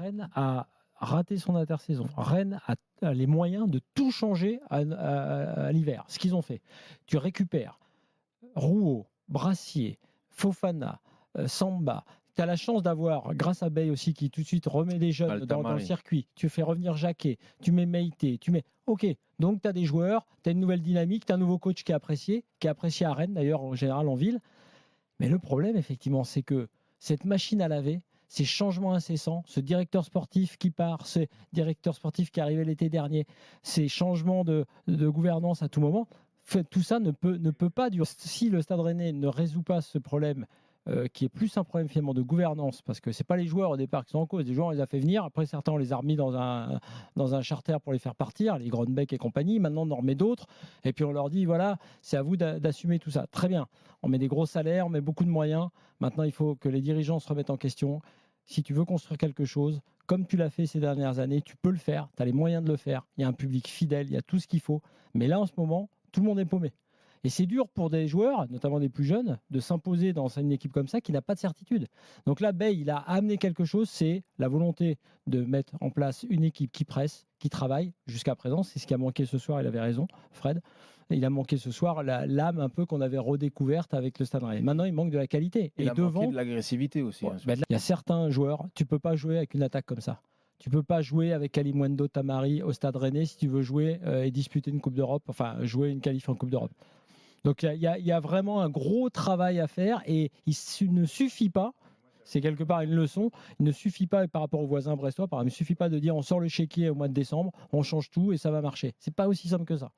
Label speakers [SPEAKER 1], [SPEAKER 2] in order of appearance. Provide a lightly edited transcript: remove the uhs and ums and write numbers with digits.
[SPEAKER 1] Rennes a raté son intersaison. Rennes a les moyens de tout changer à l'hiver. Ce qu'ils ont fait, tu récupères Rouault, Brassier, Fofana, Samba. Tu as la chance d'avoir, grâce à Bay aussi, qui tout de suite remet des jeunes dans le circuit. Tu fais revenir Jacquet, tu mets Meïté, tu mets. Ok, donc tu as des joueurs, tu as une nouvelle dynamique, tu as un nouveau coach qui est apprécié à Rennes, d'ailleurs, en général en ville. Mais le problème, effectivement, c'est que cette machine à laver, ces changements incessants, ce directeur sportif qui part, ce directeur sportif qui est arrivé l'été dernier, ces changements de gouvernance à tout moment, tout ça ne peut pas durer. Si le Stade Rennais ne résout pas ce problème, qui est plus un problème finalement de gouvernance, parce que ce n'est pas les joueurs au départ qui sont en cause. Les joueurs, on les a fait venir. Après, certains, on les a remis dans un charter pour les faire partir, les Grönbeck et compagnie. Maintenant, on en remet d'autres. Et puis, on leur dit, voilà, c'est à vous d'assumer tout ça. Très bien. On met des gros salaires, on met beaucoup de moyens. Maintenant, il faut que les dirigeants se remettent en question. Si tu veux construire quelque chose, comme tu l'as fait ces dernières années, tu peux le faire. Tu as les moyens de le faire. Il y a un public fidèle, il y a tout ce qu'il faut. Mais là, en ce moment, tout le monde est paumé. Et c'est dur pour des joueurs, notamment des plus jeunes, de s'imposer dans une équipe comme ça qui n'a pas de certitude. Donc là, Bay, il a amené quelque chose, c'est la volonté de mettre en place une équipe qui presse, qui travaille jusqu'à présent. C'est ce qui a manqué ce soir, il avait raison, Fred. Il a manqué ce soir l'âme un peu qu'on avait redécouverte avec le Stade Rennais. Maintenant, il manque de la qualité.
[SPEAKER 2] Il a manqué de l'agressivité aussi.
[SPEAKER 1] Ouais, il y a certains joueurs, tu ne peux pas jouer avec une attaque comme ça. Tu ne peux pas jouer avec Kalimundo Tamari au Stade Rennais si tu veux jouer et disputer une Coupe d'Europe, enfin jouer une qualif en Coupe d'Europe. Donc il y a vraiment un gros travail à faire et il ne suffit pas, c'est quelque part une leçon, il ne suffit pas par rapport aux voisins brestois, il ne suffit pas de dire on sort le chéquier au mois de décembre, on change tout et ça va marcher. C'est pas aussi simple que ça.